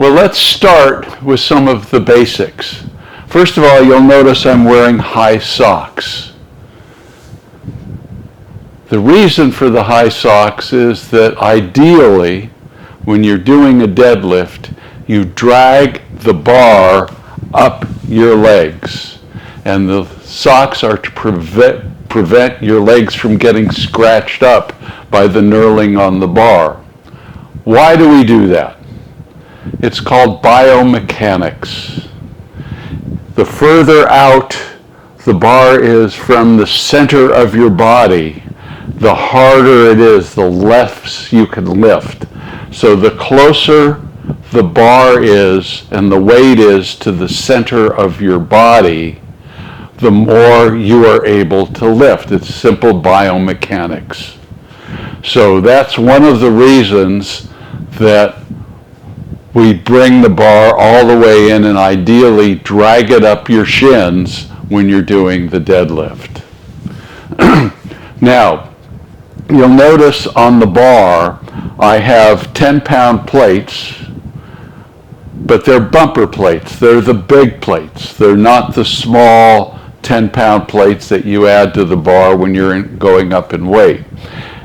Well, let's start with some of the basics. First of all, you'll notice I'm wearing high socks. The reason for the high socks is that ideally, when you're doing a deadlift, you drag the bar up your legs. And the socks are to prevent your legs from getting scratched up by the knurling on the bar. Why do we do that? It's called biomechanics. The further out the bar is from the center of your body, the harder it is, the less you can lift. So the closer the bar is and the weight is to the center of your body, the more you are able to lift. It's simple biomechanics. So that's one of the reasons that we bring the bar all the way in and ideally drag it up your shins when you're doing the deadlift. Now, you'll notice on the bar I have 10-pound plates, but they're bumper plates. They're the big plates. They're not the small 10-pound plates that you add to the bar when you're going up in weight.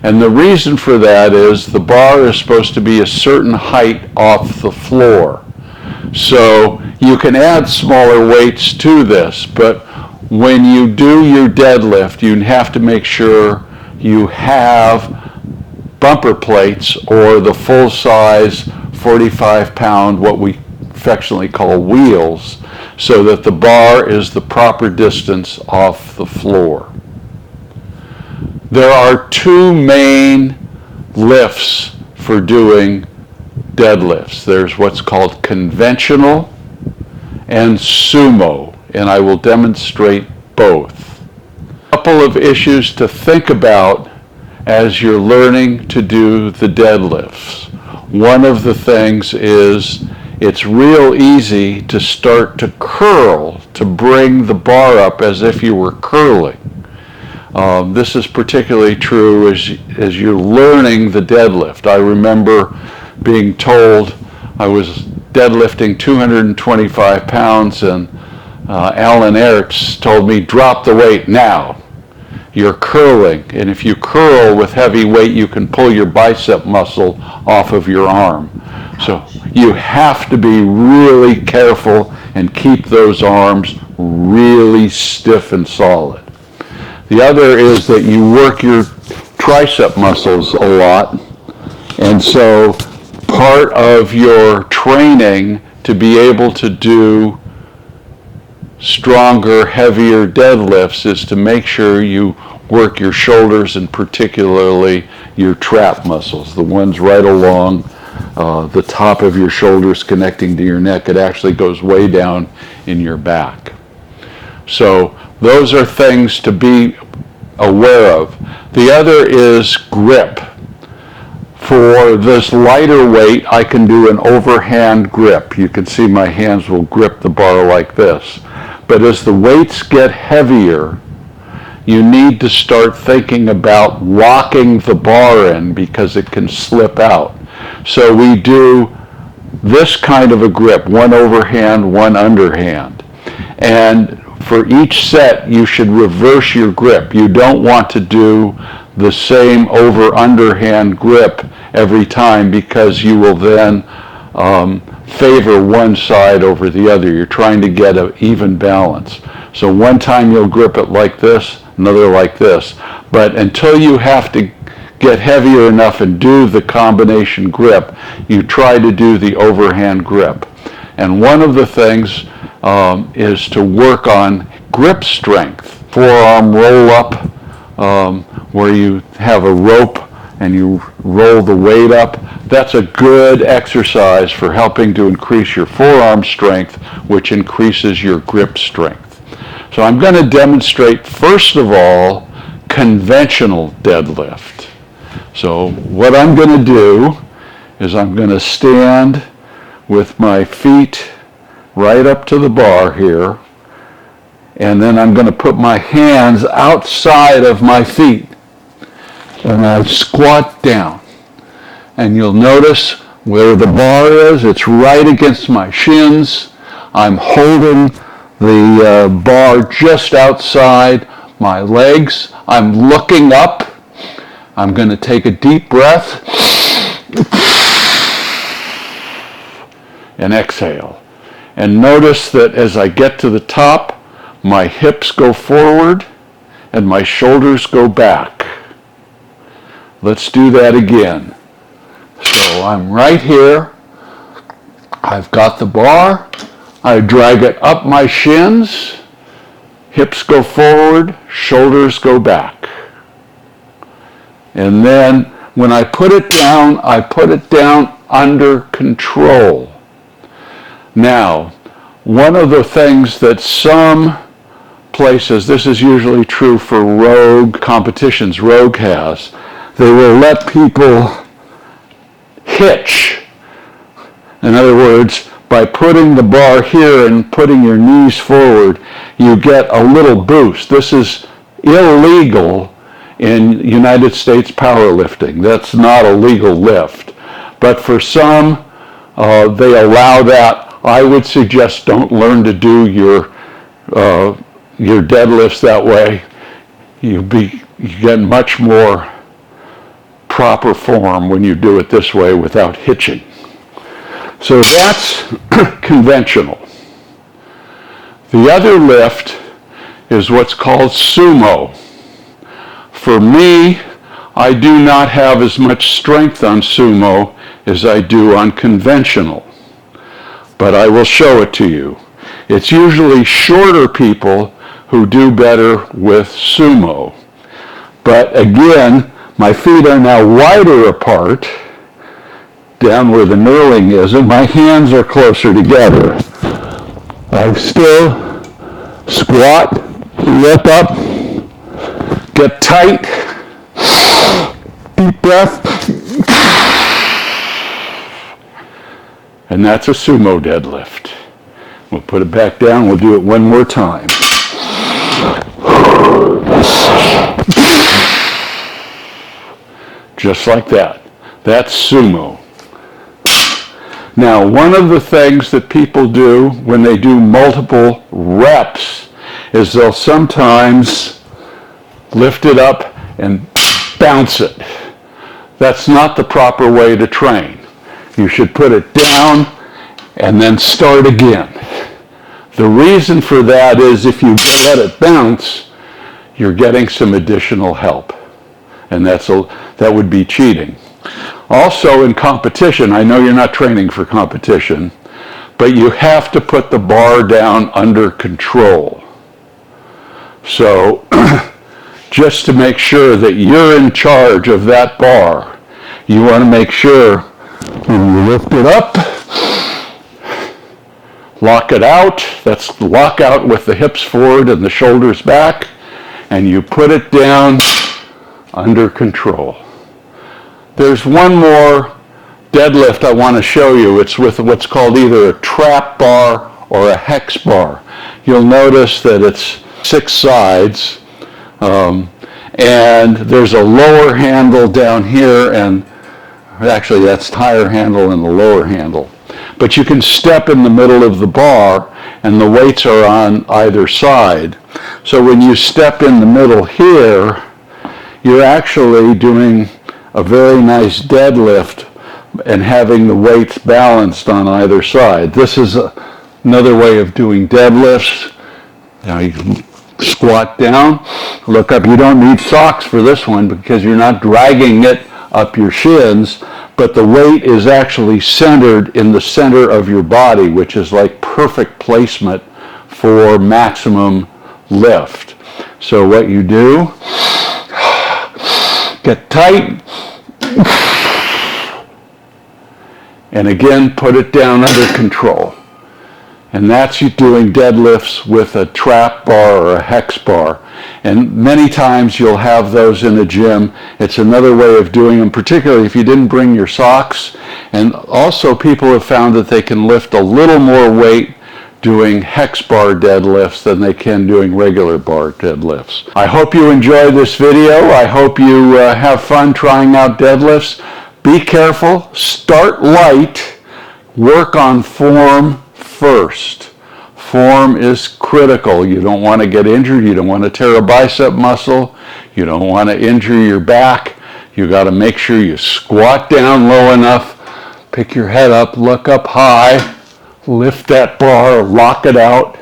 And the reason for that is the bar is supposed to be a certain height off the floor. So you can add smaller weights to this, but when you do your deadlift, you have to make sure you have bumper plates or the full-size 45-pound, what we affectionately call wheels, so that the bar is the proper distance off the floor. There are two main lifts for doing deadlifts. There's what's called conventional and sumo, and I will demonstrate both. A couple of issues to think about as you're learning to do the deadlifts. One of the things is it's real easy to start to curl, to bring the bar up as if you were curling. This is particularly true as you're learning the deadlift. I remember being told I was deadlifting 225 pounds and Alan Ertz told me, drop the weight now. You're curling, and if you curl with heavy weight, you can pull your bicep muscle off of your arm. So you have to be really careful and keep those arms really stiff and solid. The other is that you work your tricep muscles a lot, and so part of your training to be able to do stronger, heavier deadlifts is to make sure you work your shoulders and particularly your trap muscles, the ones right along the top of your shoulders connecting to your neck. It actually goes way down in your back. So those are things to be aware of. The other is grip. For this lighter weight, I can do an overhand grip. You can see my hands will grip the bar like this. But as the weights get heavier, you need to start thinking about locking the bar in because it can slip out. So we do this kind of a grip, one overhand, one underhand. And for each set, you should reverse your grip. You don't want to do the same over-underhand grip every time because you will then favor one side over the other. You're trying to get an even balance. So one time you'll grip it like this, another like this. But until you have to get heavier enough and do the combination grip, you try to do the overhand grip. And one of the things is to work on grip strength. Forearm roll up, where you have a rope and you roll the weight up. That's a good exercise for helping to increase your forearm strength, which increases your grip strength. So I'm going to demonstrate, first of all, conventional deadlift. So what I'm going to do is I'm going to stand with my feet right up to the bar here, and then I'm going to put my hands outside of my feet, and I squat down. And you'll notice where the bar is. It's right against my shins. I'm holding the bar just outside my legs. I'm looking up. I'm going to take a deep breath and exhale. And notice that as I get to the top, my hips go forward and my shoulders go back. Let's do that again. So I'm right here. I've got the bar. I drag it up my shins. Hips go forward, shoulders go back. And then when I put it down under control. Now, one of the things that some places, this is usually true for rogue competitions, Rogue has, they will let people hitch. In other words, by putting the bar here and putting your knees forward, you get a little boost. This is illegal in United States powerlifting. That's not a legal lift. But for some, they allow that. I would suggest don't learn to do your deadlifts that way. You get much more proper form when you do it this way without hitching. So that's conventional. The other lift is what's called sumo. For me, I do not have as much strength on sumo as I do on conventional, but I will show it to you. It's usually shorter people who do better with sumo. But again, my feet are now wider apart, down where the knurling is, and my hands are closer together. I still squat, lift up, get tight, deep breath, and that's a sumo deadlift. We'll put it back down, we'll do it one more time. Just like that. That's sumo. Now, one of the things that people do when they do multiple reps is they'll sometimes lift it up and bounce it. That's not the proper way to train. You should put it down and then start again. The reason for that is if you let it bounce, you're getting some additional help. And that would be cheating. Also in competition, I know you're not training for competition, but you have to put the bar down under control. So just to make sure that you're in charge of that bar, you want to make sure when you lift it up, lock it out. That's lock out with the hips forward and the shoulders back, and you put it down under control. There's one more deadlift I want to show you. It's with what's called either a trap bar or a hex bar. You'll notice that it's 6 sides, and there's a lower handle down here, and actually that's higher handle and the lower handle. But you can step in the middle of the bar, and the weights are on either side. So when you step in the middle here, you're actually doing a very nice deadlift and having the weights balanced on either side. This is another way of doing deadlifts. Now you can squat down, look up. You don't need socks for this one because you're not dragging it up your shins, but the weight is actually centered in the center of your body, which is like perfect placement for maximum lift. So what you do, get tight, and again put it down under control. And that's you doing deadlifts with a trap bar or a hex bar. And many times you'll have those in a gym. It's another way of doing them, particularly if you didn't bring your socks. And also people have found that they can lift a little more weight doing hex bar deadlifts than they can doing regular bar deadlifts. I hope you enjoyed this video. I hope you have fun trying out deadlifts. Be careful, start light, work on form first. Form is critical. You don't want to get injured. You don't want to tear a bicep muscle. You don't want to injure your back. You got to make sure you squat down low enough, pick your head up, look up high, lift that bar, lock it out,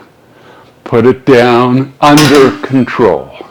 put it down under control.